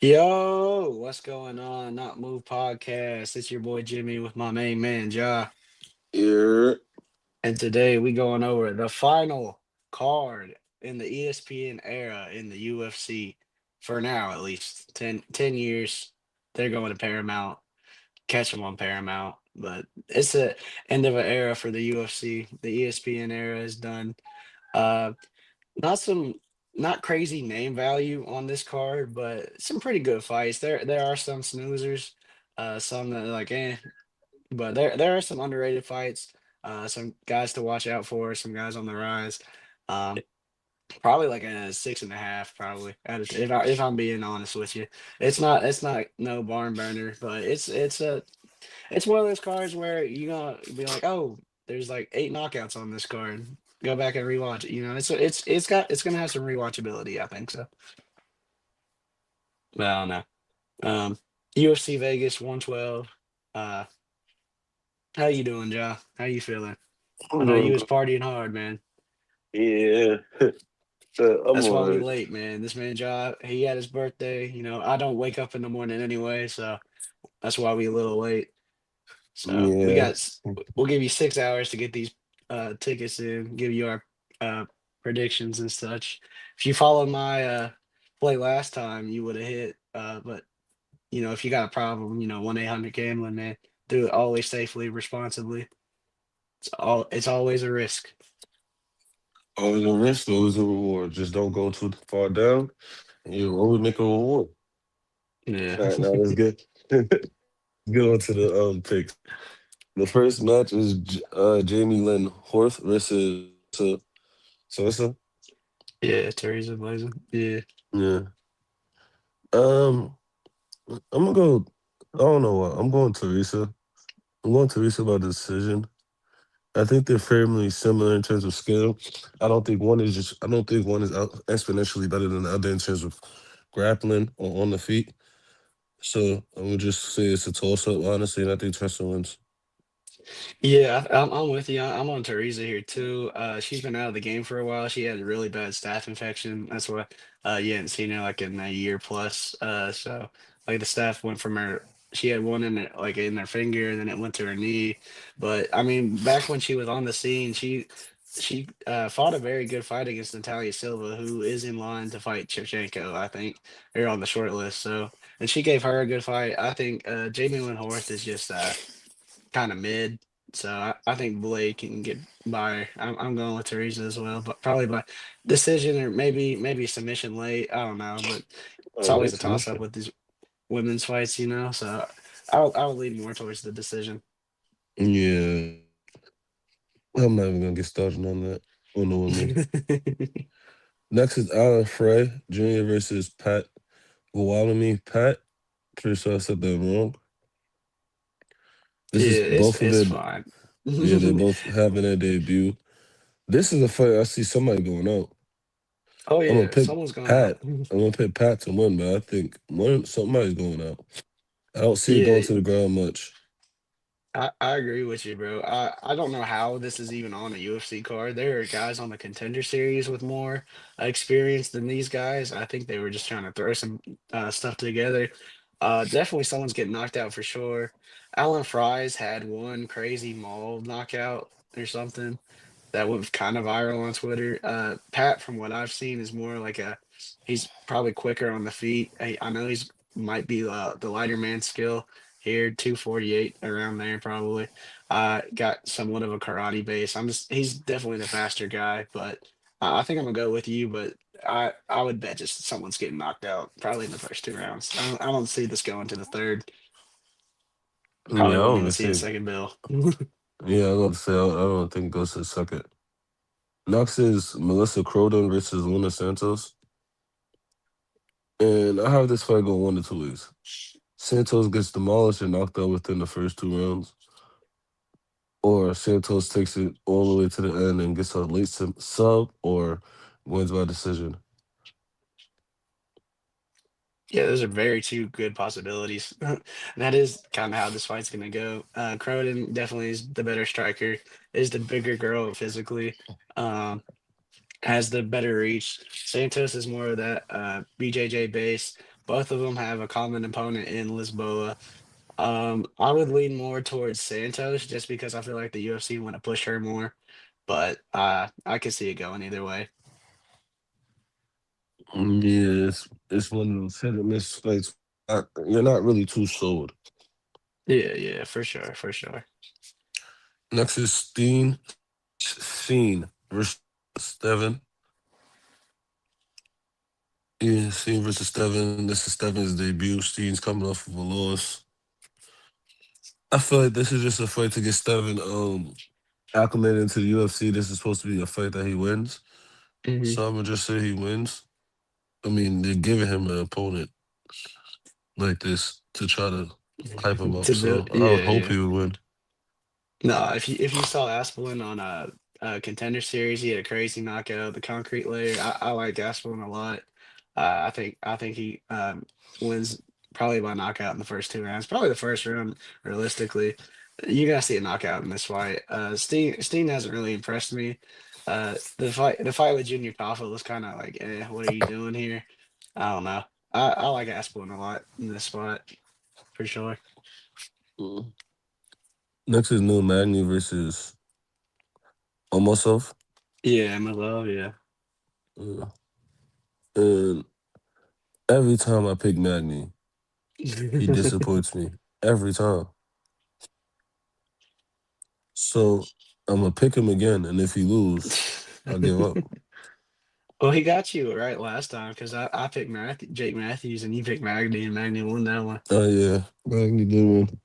Yo, what's going on? Not Move Podcast. It's your boy Jimmy with my main man, Jah. Yeah, And today we going over the final card in the ESPN era in the UFC for now, at least 10 years. They're going to Paramount. Catch them on Paramount. But it's the end of an era for the UFC. The ESPN era is done. Uh, not some not crazy name value on this card, but some pretty good fights. There are some snoozers, some that are like but there are some underrated fights. Some guys to watch out for, some guys on the rise. Um, Probably like a 6.5, probably. If I'm being honest with you, it's not no barn burner, but it's one of those cards where you're gonna be like, oh, there's like 8 knockouts on this card. Go back and rewatch it. It's gonna have some rewatchability. I think so. But I don't know. UFC Vegas 112. Uh, how you doing, Ja? How you feeling? I I'm know you doing was good. partying hard, man. Yeah, I'm That's why we alright. late, man. This man, Ja, he had his birthday. I don't wake up in the morning anyway, so that's why we a little late. So Yeah, we'll give you 6 hours to get these tickets in, give you our uh predictions and such. If you followed my play last time, you would have hit. But if you got a problem, 1-800 gambling, man. Do it always safely, responsibly. It's always a risk. always a risk, always a reward. Just don't go too far down, and you'll always make a reward. Yeah. All right, now let's get go on to the picks. The first match is Jamie Lynn Horth versus Sosa. Yeah, Teresa Blazing. Yeah. Yeah. Um, I'm gonna go. I don't know what. I'm going Teresa. I'm going Teresa by decision. I think they're fairly similar in terms of skill. I don't think one is exponentially better than the other in terms of grappling or on the feet. So I would just say it's a toss up, honestly, and I think Tressa wins. Yeah, I'm with you. I'm on Teresa here too. She's been out of the game for a while. She had a really bad staph infection. That's why you hadn't seen her like in a year plus. So like the staph went from her. She had one in her, like in her finger, and then it went to her knee. But I mean, back when she was on the scene, she fought a very good fight against Natalia Silva, who is in line to fight Shevchenko. I think they're on the short list. So and she gave her a good fight. I think Jamie Lynn Horth is just kind of mid. So I think Blake can get by. I'm going with Teresa as well, but probably by decision or maybe submission late. I don't know, but it's Oh, always late a toss up submission. with these women's fights. So I'll lean more towards the decision. Yeah, I'm not even gonna get started on that on the women. Next is Alan Frey Jr. versus Pat Gualami. Pat, pretty sure I said that wrong. This Yeah, is it's both of it's their fine. yeah, they both having their debut. This is a fight I see somebody going out. Oh I'm gonna yeah, pick someone's going out. Pat. I'm gonna pick Pat to win, but I think one somebody's going out. I don't see it going Yeah, to the ground much. I agree with you, bro. I don't know how this is even on a UFC card. There are guys on the contender series with more experience than these guys. I think they were just trying to throw some stuff together. Definitely someone's getting knocked out for sure. Alan Fry's had one crazy maul knockout or something that went kind of viral on Twitter. Pat, from what I've seen, is more like he's probably quicker on the feet. I know he's might be the lighter man skill here, 248 around there probably. Got somewhat of a karate base. He's definitely the faster guy, but I think I'm gonna go with you. But I would bet just someone's getting knocked out probably in the first 2 rounds. I don't see this going to the third. Yeah, Probably I wouldn't don't even even see a think. second bill. Yeah, I was about to say I don't think it goes to the second. Next is Melissa Croden versus Luna Santos, and I have this fight going one to two ways. Santos gets demolished and knocked out within the first two rounds, or Santos takes it all the way to the end and gets a late sub or wins by decision. Yeah, those are very two good possibilities. That is kind of how this fight's gonna go. Croden definitely is the better striker, is the bigger girl physically, has the better reach. Santos is more of that BJJ base. Both of them have a common opponent in Lisboa. I would lean more towards Santos just because I feel like the UFC want to push her more, but I could see it going either way. Yeah, it's one of those hit or miss fights. You're not really too sold. Yeah, yeah, for sure, for sure. Next is Steen versus Steven. Yeah, Steen versus Steven. This is Steven's debut. Steen's coming off of a loss. I feel like this is just a fight to get Steven acclimated into the UFC. This is supposed to be a fight that he wins. Hmm. So I'm gonna just say he wins. I mean, they're giving him an opponent like this to try to hype him up. To build, So I would yeah, hope yeah. he would win. No, if you saw Aspelin on a contender series, he had a crazy knockout, the concrete layer. I like Aspelin a lot. I think he wins probably by knockout in the first two rounds. Probably the first round, realistically. You're gonna see a knockout in this fight. Steen hasn't really impressed me. The fight with Junior Paffa was kind of like, what are you doing here? I don't know. I like Aspelin a lot in this spot for sure. Mm. Next is Neil Magny versus Omosov. Yeah, my love, yeah. Uh, and every time I pick Magny, he disappoints me. Every time. So I'm gonna pick him again, and if he lose, I give up. Well, he got you right last time because I picked Jake Matthews and you picked Magny and Magny won that one. Oh yeah, Magny did win.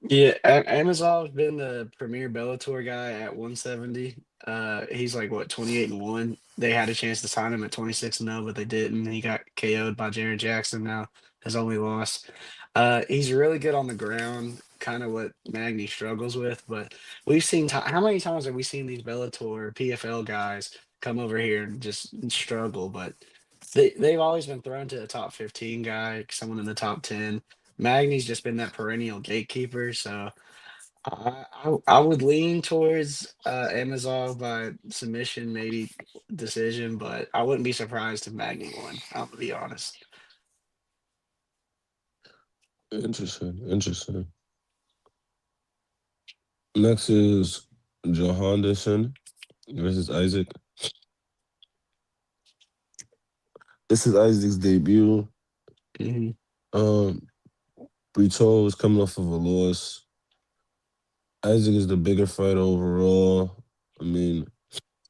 Yeah, Amazon's been the premier Bellator guy at 170. He's like what 28-1. They had a chance to sign him at 26-0, but they didn't. He got KO'd by Jaron Jackson. Now his only loss. He's really good on the ground, kind of what Magny struggles with. But we've seen how many times have we seen these Bellator PFL guys come over here and just struggle? But they've always been thrown to the top 15 guy, someone in the top 10. Magny's just been that perennial gatekeeper, so I would lean towards Amazon by submission, maybe decision, but I wouldn't be surprised if Magny won. I'm gonna be honest. Interesting, interesting. Next is Johanderson versus Isaac. This is Isaac's debut. Hmm. Um, Brito is coming off of a loss. Isaac is the bigger fighter overall. I mean,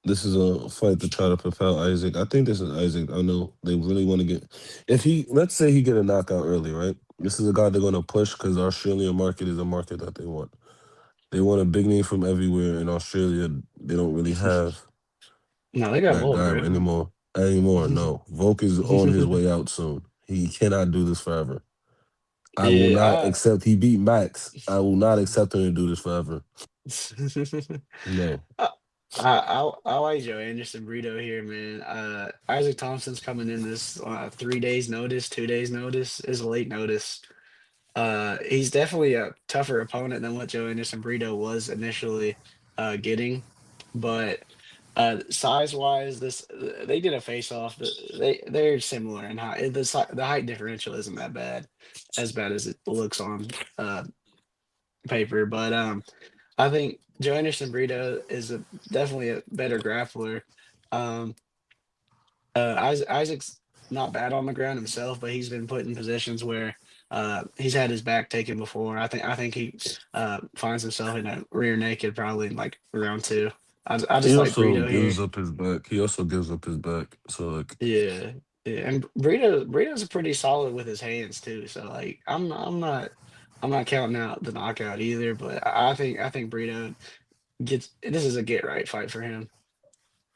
this is a fight to try to propel Isaac. I think this is Isaac. I know they really want to get. If he, let's say he get a knockout early, right? This is a guy they're going to push because the Australian market is a market that they want. They want a big name from everywhere. In Australia, they don't really have No, they got that Volk, guy right? anymore. Anymore, no. Volk is on his way out soon. He cannot do this forever. I will not Yeah, accept. He beat Max. I will not accept him to do this forever. No. I, I like Joe Anderson Brito here, man. Isaac Thompson's coming in this 3 days notice, 2 days notice is late notice. He's definitely a tougher opponent than what Joe Anderson Brito was initially getting, but size wise, this they did a face off. They're similar in height. The height differential isn't that bad, as bad as it looks on uh, paper. But I think Joe Anderson Brito is definitely a better grappler. Um, Isaac's not bad on the ground himself, but he's been put in positions where he's had his back taken before. I think he finds himself in a rear naked probably in like round two. I He just like also Brito here. gives up his back. He also gives up his back. So like, Yeah, yeah, and Burrito's pretty solid with his hands too. So like, I'm not counting out the knockout either. But I think Burrito gets this is a get right fight for him.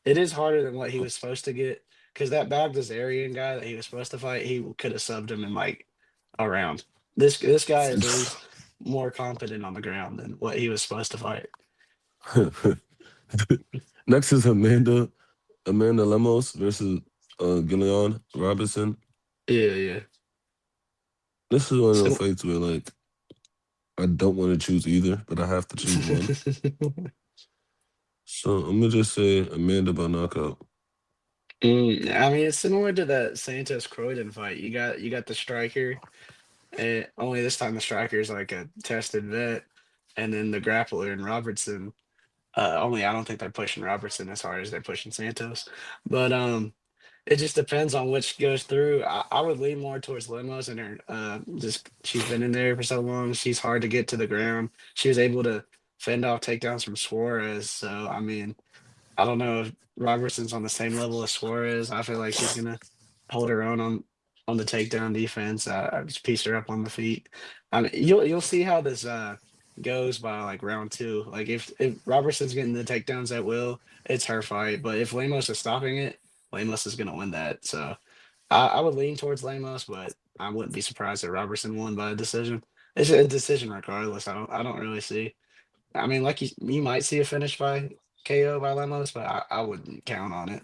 It is harder than what he was supposed to get because that Bagdasarian guy that he was supposed to fight, he could have subbed him in like a round. This guy is at least more competent on the ground than what he was supposed to fight. next is Amanda Lemos versus Gillian Robinson. Yeah, yeah. This is one of those So, fights where like I don't want to choose either, but I have to choose one. So I'm gonna just say Amanda by knockout. I mean, it's similar to that Santos Croydon fight. You got the striker, and only this time the striker is like a tested vet, and then the grappler and Robertson. Only I don't think they're pushing Robertson as hard as they're pushing Santos, but it just depends on which goes through. I would lean more towards Limos and her. Just she's been in there for so long. She's hard to get to the ground. She was able to fend off takedowns from Suarez. So I mean, I don't know if Robertson's on the same level as Suarez. I feel like she's gonna hold her own on the takedown defense. I just piece her up on the feet. I mean, you'll see how this goes by like round two. Like if Robertson's getting the takedowns at will, it's her fight. But if Lemos is stopping it, Lemos is gonna win that. So I would lean towards Lemos, but I wouldn't be surprised if Robertson won by a decision. It's a decision regardless. I don't really see. I mean, like you might see a finish by KO by Lemos, but I wouldn't count on it.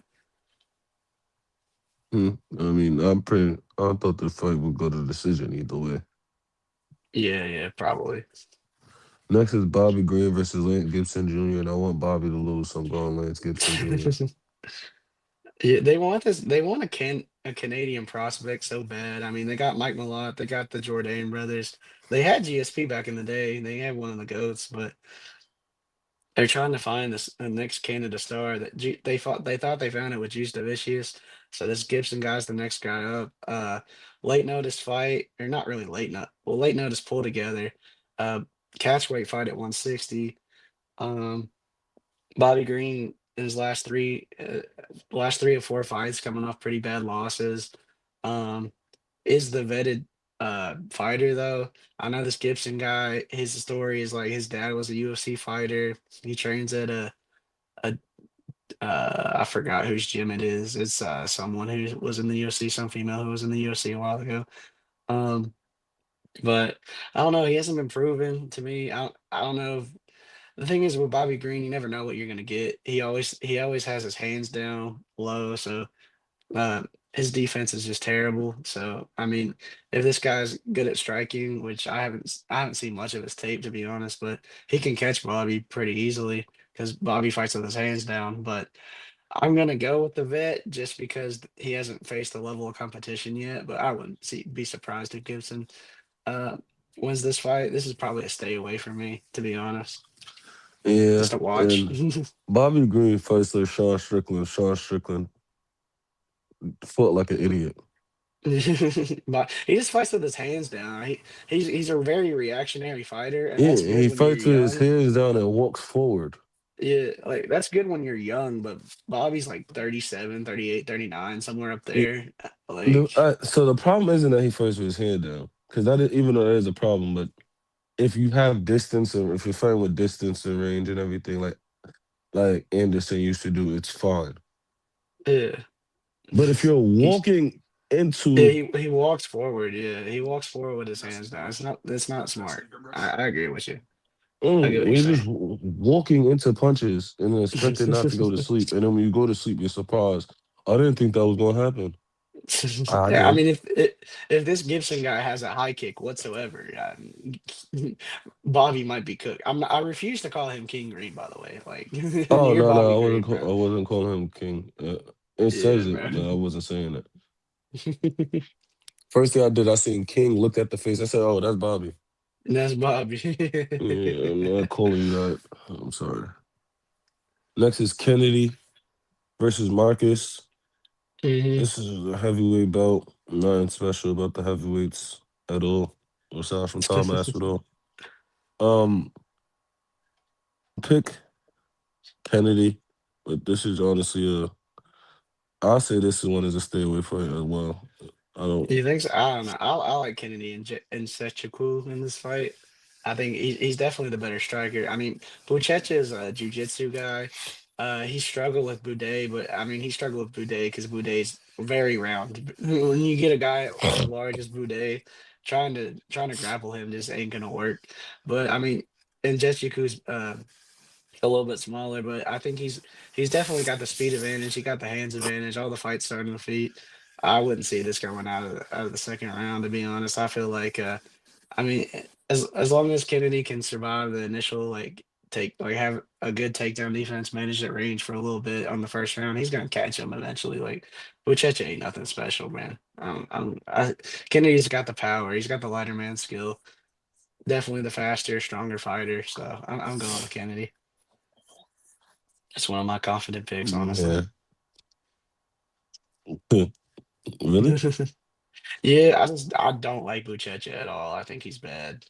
Hmm. I mean, I'm pretty. I thought the fight would go to decision either way. Yeah, yeah, probably. Next is Bobby Green versus Lance Gibson Jr. and I want Bobby to lose, so I'm going Lance Gibson Jr. Yeah, they want this. They want a Canadian prospect so bad. I mean, they got Mike Malott, they got the Jourdain brothers. They had GSP back in the day. They had one of the goats, but they're trying to find this the next Canada star that they thought they found it with Juice Davicius. So this Gibson guy's the next guy up. Late notice fight, or not really late note. Well, late notice pull together. Uh, Catchweight fight at 160. Um, Bobby Green in his last three or four fights coming off pretty bad losses. Um, is the vetted fighter though. I know this Gibson guy, his story is like his dad was a UFC fighter. He trains at a I forgot whose gym it is. It's someone who was in the UFC, some female who was in the UFC a while ago. Um, but I don't know, he hasn't been proven to me. I don't know if the thing is with Bobby Green, you never know what you're gonna get. He always has his hands down low, so uh, his defense is just terrible. So I mean, if this guy's good at striking, which I haven't seen much of his tape to be honest, but he can catch Bobby pretty easily because Bobby fights with his hands down. But I'm gonna go with the vet just because he hasn't faced the level of competition yet. But I wouldn't be surprised if Gibson uh, wins this fight. This is probably a stay away for me, to be honest, Yeah, just to watch. and Bobby Green fights like Sean Strickland. Sean Strickland fought like an idiot. But he just fights with his hands down. He's a very reactionary fighter, and Yeah, that's and good he when you're fights with his young. hands down and walks forward. Yeah, like that's good when you're young, but Bobby's like 37, 38, 39, somewhere up there. Like, So the problem isn't that he fights with his hand down, because even though that is a problem, but if you have distance and if you're fighting with distance and range and everything, like Anderson used to do, it's fine. yeah. But if you're He's walking yeah, into, he walks forward. Yeah, he walks forward with his hands down. It's not smart. I agree with you. I get what you're you're just walking into punches and then expecting not to go to saying. sleep, and then when you go to sleep, you're surprised. I didn't think that was gonna happen. I Yeah, I did. mean, if this Gibson guy has a high kick whatsoever, Bobby might be cooked. I refuse to call him King Green, by the way. Like Oh you're no, no, Bobby Green, I bro. wasn't calling him king. It Yeah, says it, bro. but I wasn't saying it. First thing I did, I seen King, looked at the face. I said, "Oh, that's Bobby." That's Bobby. Yeah, I'm not calling you that. I'm sorry. Next is Kennedy versus Marcus. hmm This is a heavyweight bout. Nothing special about the heavyweights at all, aside from Tom Aspinall. Um, pick Kennedy, but this is honestly a. I'll say this one is a stay away fight as well. I don't. You think so? I don't know. I like Kennedy and Sechukwu in this fight. I think he's definitely the better striker. I mean, Buchecha is a jujitsu guy. He struggled with Boudet, but I mean, he struggled with Boudet because Boudet's very round. When you get a guy as large as Boudet, trying to grapple him just ain't gonna work. But I mean, and Jetchiku's a little bit smaller, but I think he's definitely got the speed advantage. He got the hands advantage. All the fights starting the feet. I wouldn't see this going out of the second round. To be honest, I feel like I mean as long as Kennedy can survive the initial like take like have a good takedown defense, manage at range for a little bit on the first round, he's gonna catch him eventually. Like Buchecha ain't nothing special, man. Kennedy's got the power. He's got the lighter man skill. Definitely the faster, stronger fighter. So I'm going with Kennedy. It's one of my confident picks, honestly. Yeah. Really? Yeah, I don't like Buchecha at all. I think he's bad.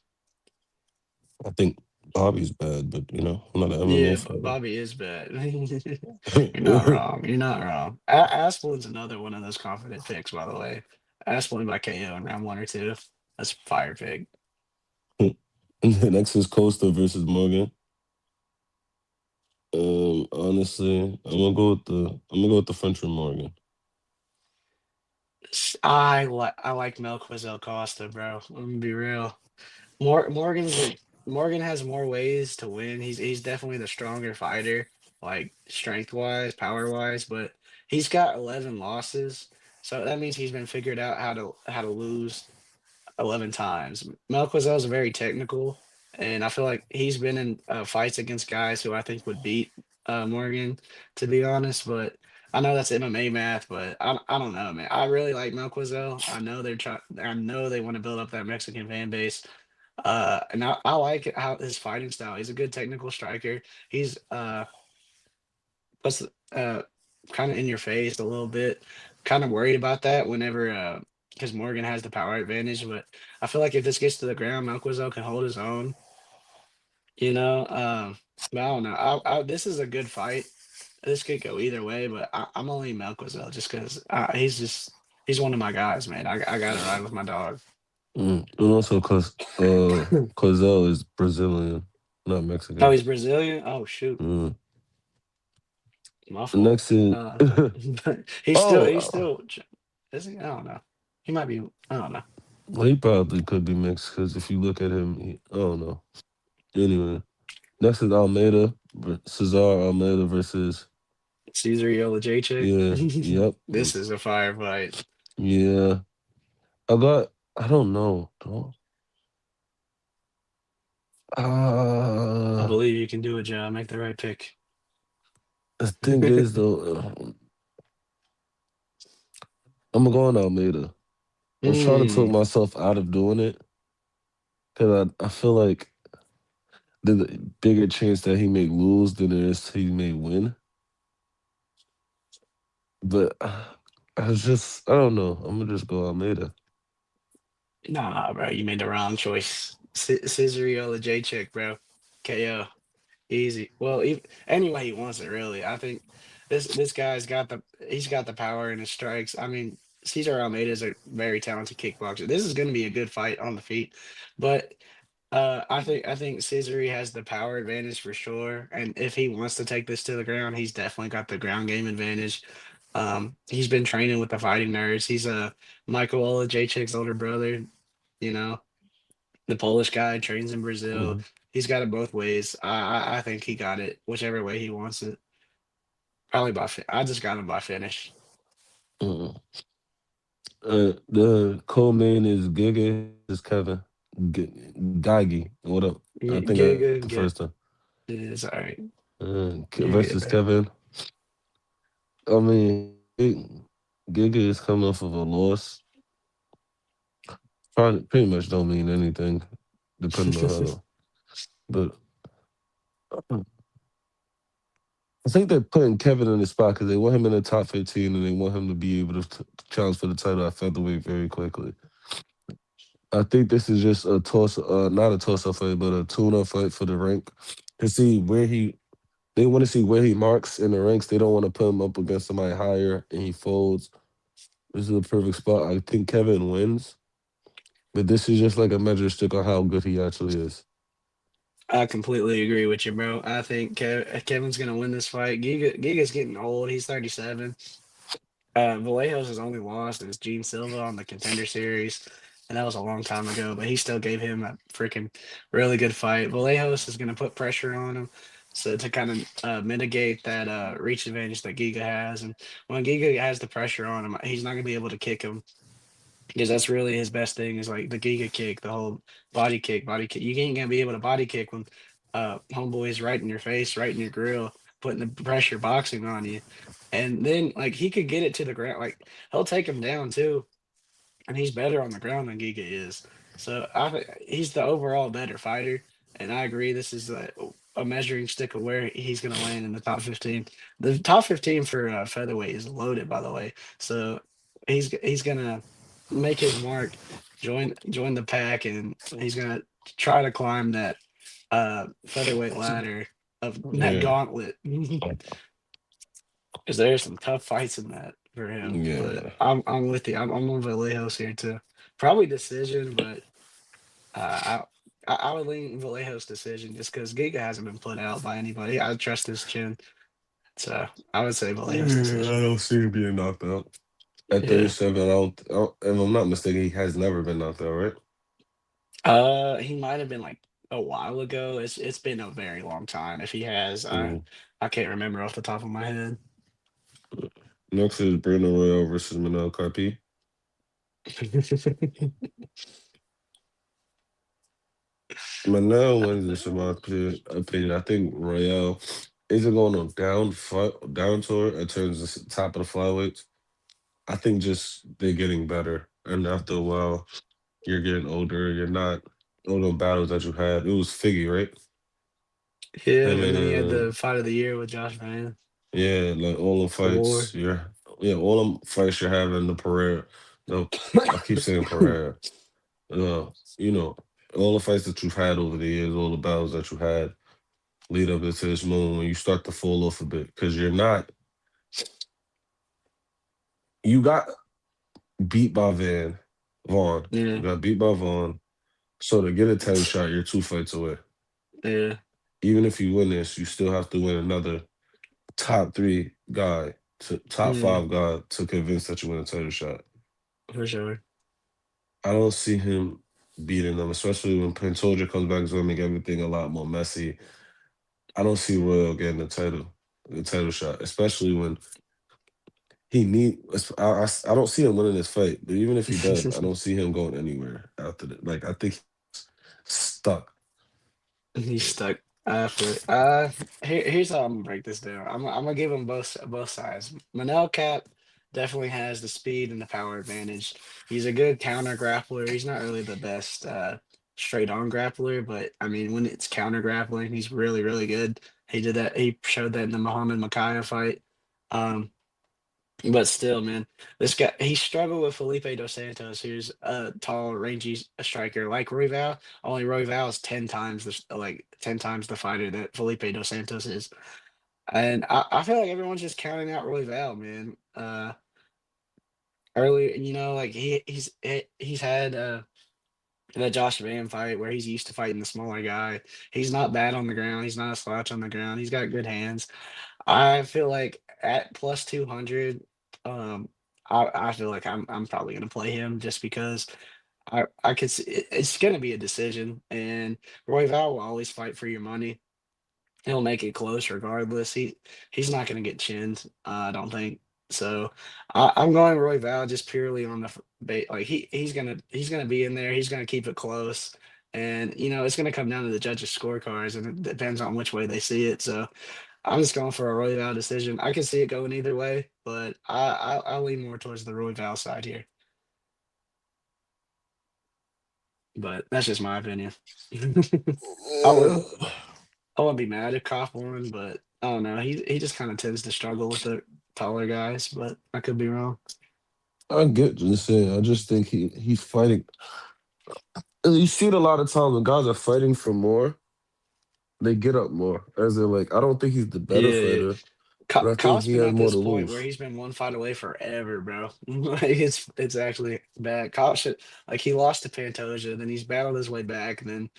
I think Bobby's bad, but I'm not an MMA Yeah, fighter. Bobby is bad. You're not wrong. You're not wrong. Asplin's another one of those confident picks, by the way. Asplin by KO in round one or two. That's a fire pick. And the next is Costa versus Morgan. Honestly, I'm gonna go with the French from Morgan. I like Melquizelle Costa, bro. I'm gonna be real. Morgan has more ways to win. He's definitely the stronger fighter, like strength wise, power wise, but he's got 11 losses. So that means he's been figured out how to lose 11 times. Melquisel's very technical, and I feel like he's been in fights against guys who I think would beat Morgan, to be honest. But I know that's MMA math, but I don't know, man. I really like Melquisel. I know they're trying. I know they want to build up that Mexican fan base. And I like how his fighting style. He's a good technical striker. He's plus kind of in your face a little bit. Kind of worried about that whenever because Morgan has the power advantage, but I feel like if this gets to the ground, Malquizzel can hold his own. You know, but I don't know. This is a good fight. This could go either way, but I'm only Malquizzel just because he's one of my guys, man. I got to ride with my dog. And also because Cozell is Brazilian, not Oh, Mexican. he's Brazilian. Oh shoot, Mm. my The fault. next is But he's still is he? I don't know. He might be. I don't know. well, he probably could be mixed because if you look at him, I don't know. Anyway, next is Cesar Almeida versus Caesar Jacek. yeah, yep, This is a firefight. yeah. I don't know. I Uh, believe you can do it, John. Make the right pick. the thing is though, I'm gonna go on Almeida. I'm trying to talk Mm, myself out of doing it because I feel like there's a bigger chance that he may lose than there is he may win. But I don't know. I'm gonna just go Almeida. nah, bro, you made the wrong choice. Caesariola Jacek, bro. KO. Easy. Well, any way he wants it, really. I think this guy's got the power in his strikes. I mean, Cesar Almeida is a very talented kickboxer. This is going to be a good fight on the feet, but I think Cesare has the power advantage for sure. And if he wants to take this to the ground, he's definitely got the ground game advantage. He's been training with the fighting nerds. He's a Michael Olajaychik's older brother. You know, the Polish guy trains in Brazil. Mhm. He's got it both ways. I think he got it whichever way he wants it. Probably I just got him by finish. Mhm. The co-main is Giga versus Kevin. Gagi. What up? I think I got it the Giga, first time. is all right. You're good, Versus bro. Kevin. I mean, Giga is coming off of a loss. Probably pretty much don't mean anything, depending on how. But I think they're putting Kevin in the spot because they want him in the top 15 and they want him to be able to challenge for the title at featherweight very quickly. I think this is just a not a toss-up fight, but a tune-up fight for the rank to see where he. They want to see where he marks in the ranks. They don't want to put him up against somebody higher and he folds. This is a perfect spot. I think Kevin wins, but this is just like a measure stick on how good he actually is. I completely agree with you, bro. I think Kevin's gonna win this fight. Giga's getting old. He's 37. Vallejos has only lost is Gene Silva on the Contender Series, and that was a long time ago. But he still gave him a freaking really good fight. Vallejos is gonna put pressure on him, so to kind of mitigate that reach advantage that Giga has. And when Giga has the pressure on him, he's not gonna be able to kick him because that's really his best thing is like the Giga kick, the whole body kick, body kick. You ain't gonna be able to body kick when homeboys right in your face, right in your grill, putting the pressure boxing on you. And then like he could get it to the ground, like he'll take him down too, and he's better on the ground than Giga is. So I think he's the overall better fighter, and I agree. This is a measuring stick of where he's going to land in the top 15. The top 15 for featherweight is loaded, by the way. So he's going to make his mark, join the pack, and he's going to try to climb that featherweight ladder of that Yeah, gauntlet. Because there's some tough fights in that for him. But yeah. I'm with you. I'm on Vallejos here too. Probably decision, but I would lean Vallejo's decision just because Giga hasn't been put out by anybody. I trust his chin, so I would say Vallejo's Yeah, I decision. don't see him being knocked out. At Yeah. 37, if I'm not mistaken, he has never been knocked out, right? He might have been like a while ago. It's been a very long time. If he has, Mm. I can't remember off the top of my head. Next is Brandon Royale versus Manel Carpi. Manel wins this in my opinion. I think Royale isn't going on down tour in terms of top of the flyweights. I think just they're getting better, and after a while, you're getting older. You're not all the battles that you had. It was Figgy, right? Yeah, Him and and then he had the fight of the year with Josh Van, yeah, like all the the war. fights. All the fights you're having. The Pereira. No, I keep saying Pereira. Uh, you know, all the fights that you've had over the years, all the battles that you had lead up into this moment when you start to fall off a bit because you're not. You got beat by Vaughn. You Yeah, got beat by Vaughn. So to get a title shot, you're two fights away. yeah, Even if you win this, you still have to win another top three guy to top yeah, five guy to convince that you win a title shot. for sure. I don't see him beating them, especially when Pantoja comes back. It's going to make everything a lot more messy. I don't see Royal getting the title shot, especially when he need. I don't see him winning this fight, but even if he does, I don't see him going anywhere after that. Like I think he's stuck. He's stuck. I feel it. Here's how I'm gonna break this down. I'm gonna give him both sides. Manel Cap definitely has the speed and the power advantage. He's a good counter grappler. He's not really the best straight on grappler, but I mean when it's counter grappling, he's really really good. He did that. He showed that in the Muhammad Makaya fight. Um, but still, man, this guy he struggled with Felipe Dos Santos, who's a tall, rangy striker like Royval. Only Royval is 10 times like 10 times the fighter that Felipe Dos Santos is. And I feel like everyone's just counting out Royval, man. Earlier, like he's had that Josh Van fight where he's used to fighting the smaller guy. He's not bad on the ground. He's not a slouch on the ground. He's got good hands. I feel like at plus 200, um, I feel like I'm probably gonna play him just because I could see it's gonna be a decision, and Royval will always fight for your money. He'll make it close regardless. He's not gonna get chinned. I don't think so. I'm going Royval just purely on the bait. Like he's gonna be in there. He's gonna keep it close. And it's going to come down to the judges' scorecards, and it depends on which way they see it. So I'm just going for a Royval decision. I can see it going either way, but I lean more towards the Royval side here. But that's just my opinion. I would I wouldn't be mad if Koff won, but I don't know. He just kind of tends to struggle with the taller guys, but I could be wrong. I get you saying. I just think he's fighting. You see it a lot of times when guys are fighting for more, they get up more. As in, like, I don't think he's the better Yeah, yeah. fighter, but I think Koff's he been has at more this to point where lose. he's been one fight away forever, bro. Like it's actually bad. Koff should like he lost to Pantoja, then he's battled his way back, and then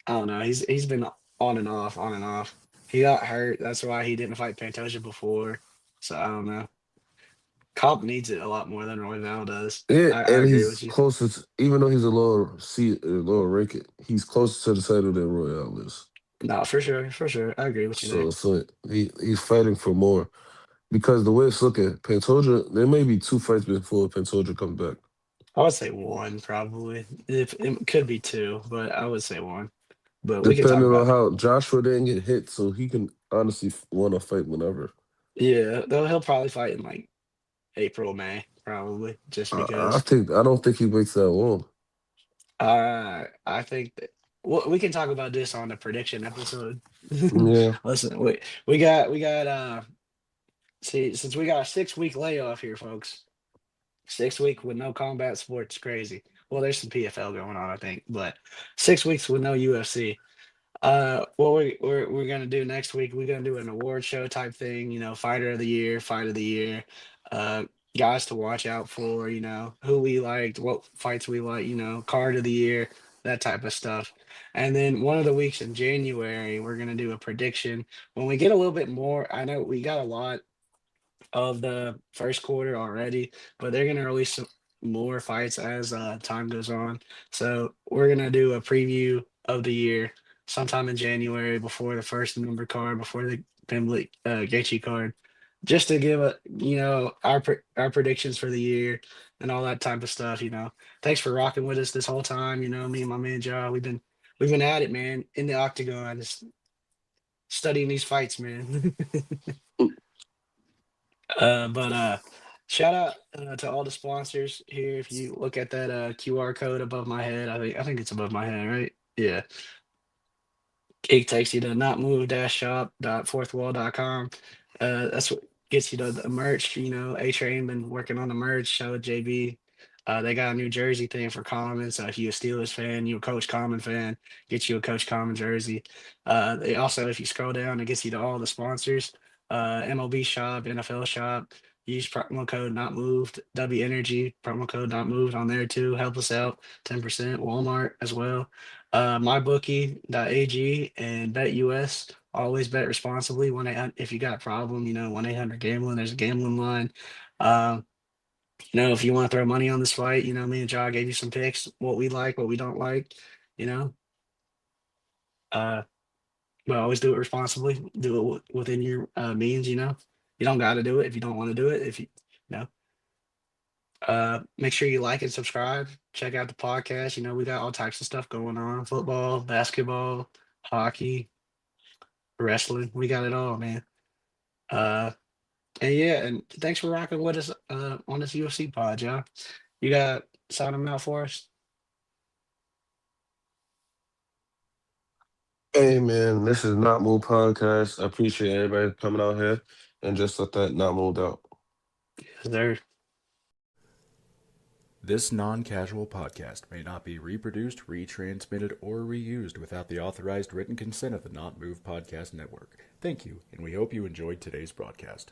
I don't know. He's been on and off, on and off. He got hurt. That's why he didn't fight Pantoja before. So I don't know. Cobb needs it a lot more than Royval does. Yeah, I and agree with he's you. closest, even though he's a lower ranking, he's closer to the title than Royale is. No, for sure, for sure. I agree with you there. So he's fighting for more because the way it's looking, Pantoja, there may be two fights before Pantoja comes back. I would say one probably. If it could be two, but I would say one. But we can talk Depending on about how Joshua didn't get hit, so he can honestly want to fight whenever. yeah. Though he'll probably fight in like April, May, probably just I because. think I don't think he waits that long. I think that we can talk about this on the prediction episode. Yeah. Listen, we got see since we got a 6 week layoff here, folks. 6 week with no combat sports, crazy. Well, there's some PFL going on, I think, but 6 weeks with no UFC. What we're gonna do next week? We're gonna do an award show type thing. Fighter of the year, fight of the year, uh, guys to watch out for. Who we liked, what fights we like. Card of the year, that type of stuff. And then one of the weeks in January, we're gonna do a prediction. When we get a little bit more, I know we got a lot of the first quarter already, but they're gonna release some more fights as time goes on. So we're gonna do a preview of the year sometime in January before the first number card, before the Pimblett Gaethje card, just to give our predictions for the year and all that type of stuff. Thanks for rocking with us this whole time. Me and my man Jah, we've been at it, man, in the octagon, just studying these fights, man. But shout out to all the sponsors here. If you look at that QR code above my head, I think it's above my head, right? Yeah. It takes you to notmove-shop.fourthwall.com. That's what gets you to the merch. A-Train been working on the merch. Shout out JB. They got a New Jersey thing for Common. So if you're a Steelers fan, you're a Coach Common fan, get you a Coach Common jersey. They also, if you scroll down, it gets you to all the sponsors. MLB shop, NFL shop. Use promo code not moved. W Energy promo code not moved on there too. Help us out. 10%. Walmart as well. MyBookie.ag and BetUS. Always bet responsibly. 1-800 if you got a problem, 1-800 gambling. There's a gambling line. Um, if you want to throw money on this fight, me and Jog gave you some picks, what we like, what we don't like, you know. Uh, but always do it responsibly. Do it within your means. You don't got to do it if you don't want to do it. If you know. Make sure you like and subscribe. Check out the podcast. We got all types of stuff going on: football, basketball, hockey, wrestling. We got it all, man. Uh, and yeah, and thanks for rocking with us on this UFC pod, y'all. You got signing out for us? Hey man, this is Not Move Podcast. I appreciate everybody coming out here and just let that not moved out. Is there This non casual podcast may not be reproduced, retransmitted, or reused without the authorized written consent of the Not Move Podcast Network. Thank you, and we hope you enjoyed today's broadcast.